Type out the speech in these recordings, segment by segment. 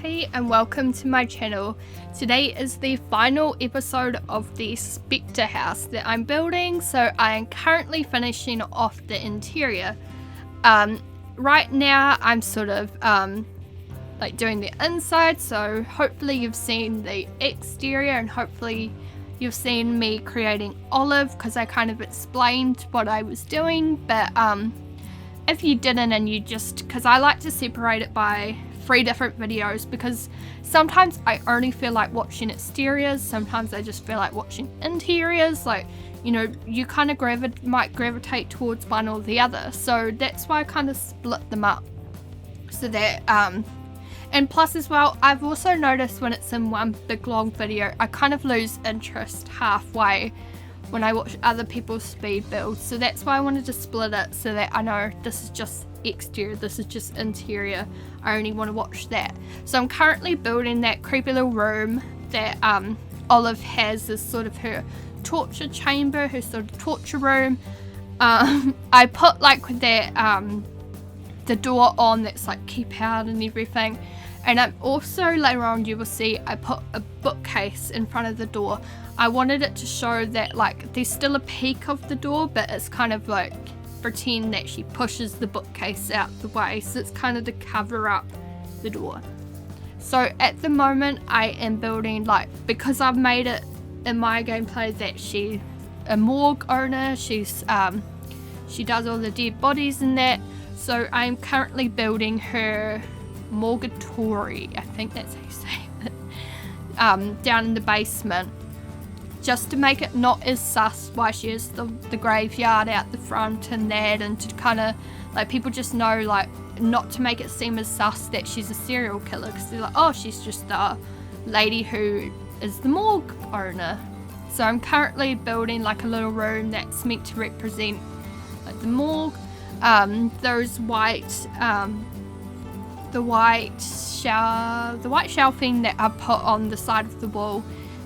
Hey and welcome to my channel. Today is the final episode of the Spector house that I'm building, so I am currently finishing off the interior. Right now I'm sort of like doing the inside, so hopefully you've seen the exterior and hopefully you've seen me creating Olive, because I kind of explained what I was doing. But if you didn't and you just, because I like to separate it by 3 different videos, because sometimes I only feel like watching exteriors, sometimes I just feel like watching interiors, like, you know, you kind of might gravitate towards one or the other, so that's why I kind of split them up, so that and plus as well, I've also noticed when it's in one big long video, I kind of lose interest halfway when I watch other people's speed builds, so that's why I wanted to split it, so that I know this is just exterior, this is just interior, I only want to watch that. So I'm currently building that creepy little room that Olive has as sort of her torture chamber, her sort of torture room. I put like that the door on that's like keep out and everything, and I'm also, later on you will see, I put a bookcase in front of the door. I wanted it to show that like there's still a peak of the door, but it's kind of like pretend that she pushes the bookcase out the way, so it's kind of to cover up the door. So at the moment I am building, like, because I've made it in my gameplay that she's a morgue owner, she's she does all the dead bodies and that, so I'm currently building her mortuary, I think that's how you say it, down in the basement, just to make it not as sus why she has the graveyard out the front and that, and to kind of like people just know, like, not to make it seem as sus that she's a serial killer, because they're like, oh, she's just a lady who is the morgue owner. So I'm currently building like a little room that's meant to represent like the morgue. Those white the white shelving that I put on the side of the wall,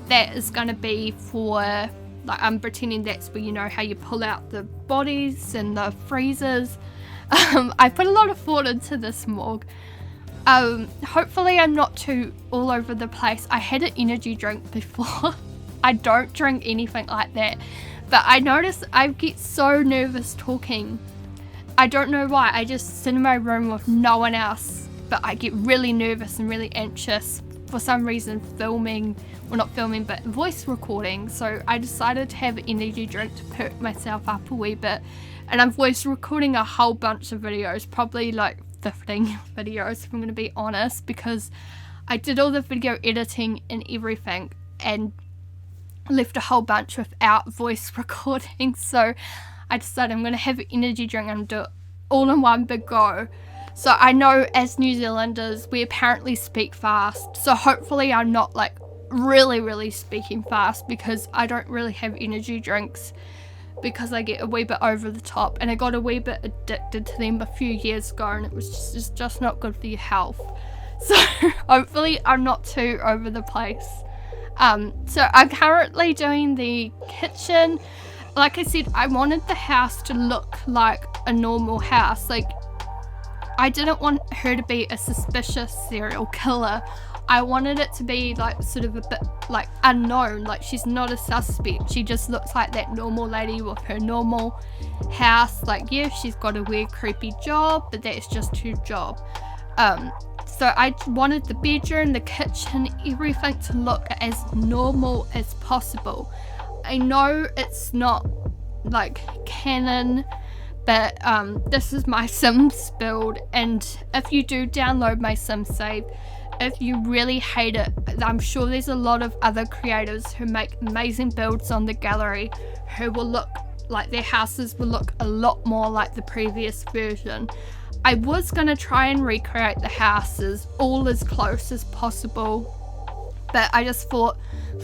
that is going to be for, like, I'm pretending that's where, you know, how you pull out the bodies and the freezers. I put a lot of thought into this morgue. Hopefully I'm not too all over the place. I had an energy drink before. I don't drink anything like that, but I notice I get so nervous talking. I don't know why. I just sit in my room with no one else, but I get really nervous and really anxious for some reason filming, well, not filming, but voice recording. So I decided to have an energy drink to perk myself up a wee bit, and I'm voice recording a whole bunch of videos, probably like 15 videos if I'm going to be honest, because I did all the video editing and everything and left a whole bunch without voice recording. So I decided I'm going to have an energy drink and do it all in one big go. So I know as New Zealanders we apparently speak fast, so hopefully I'm not like really speaking fast, because I don't really have energy drinks because I get a wee bit over the top, and I got a wee bit addicted to them a few years ago, and it was just not good for your health. So hopefully I'm not too over the place. So I'm currently doing the kitchen. Like I said, I wanted the house to look like a normal house. Like, I didn't want her to be a suspicious serial killer. I wanted it to be like sort of a bit like unknown, like she's not a suspect, she just looks like that normal lady with her normal house. Like, yeah, she's got a weird creepy job, but that's just her job. So I wanted the bedroom, the kitchen, everything to look as normal as possible. I know it's not like canon, but this is my Sims build, and if you do download my Sims save, if you really hate it, I'm sure there's a lot of other creators who make amazing builds on the gallery who will look like their houses will look a lot more like the previous version. I was going to try and recreate the houses all as close as possible, but I just thought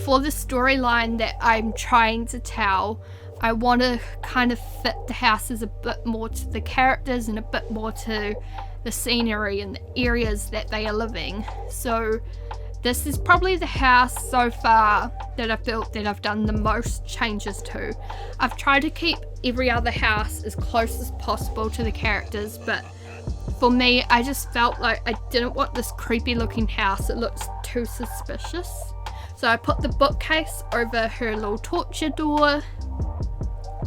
for the storyline that I'm trying to tell, I want to kind of fit the houses a bit more to the characters and a bit more to the scenery and the areas that they are living. So this is probably the house so far that I've built that I've done the most changes to. I've tried to keep every other house as close as possible to the characters, but for me, I just felt like I didn't want this creepy looking house. It looks too suspicious. So I put the bookcase over her little torture door,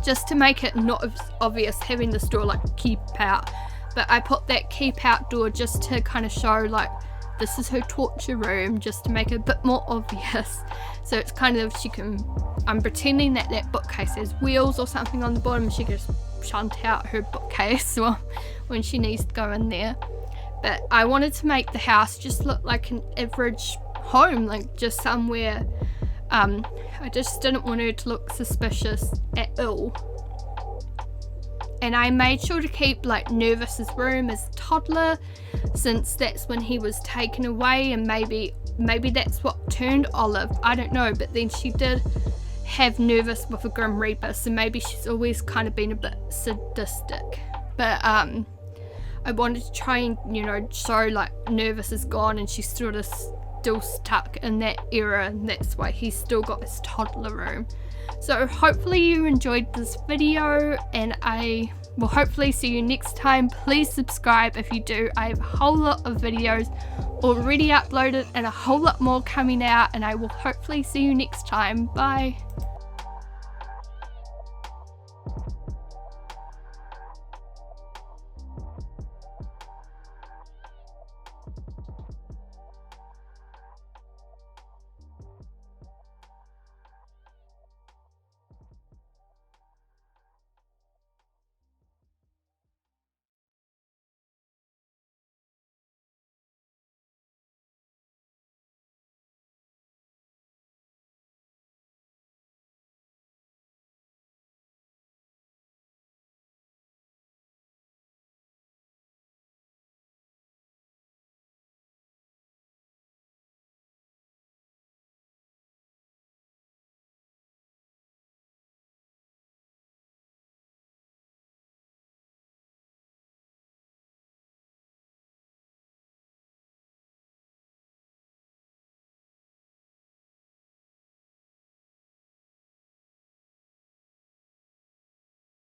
just to make it not obvious having this door like keep out. But I put that keep out door just to kind of show like this is her torture room, just to make it a bit more obvious. So it's kind of, I'm pretending that that bookcase has wheels or something on the bottom. She can just shunt out her bookcase when she needs to go in there. But I wanted to make the house just look like an average home, like just somewhere. I just didn't want her to look suspicious at all. And I made sure to keep like Nervous's room as a toddler, since that's when he was taken away, and maybe that's what turned Olive, I don't know. But then she did have Nervous with a Grim Reaper, so maybe she's always kind of been a bit sadistic. But I wanted to try and, you know, show like Nervous is gone and she's sort of still stuck in that era, and that's why he's still got his toddler room. So hopefully you enjoyed this video, and I will hopefully see you next time. Please subscribe if you do. I have a whole lot of videos already uploaded and a whole lot more coming out, and I will hopefully see you next time. Bye.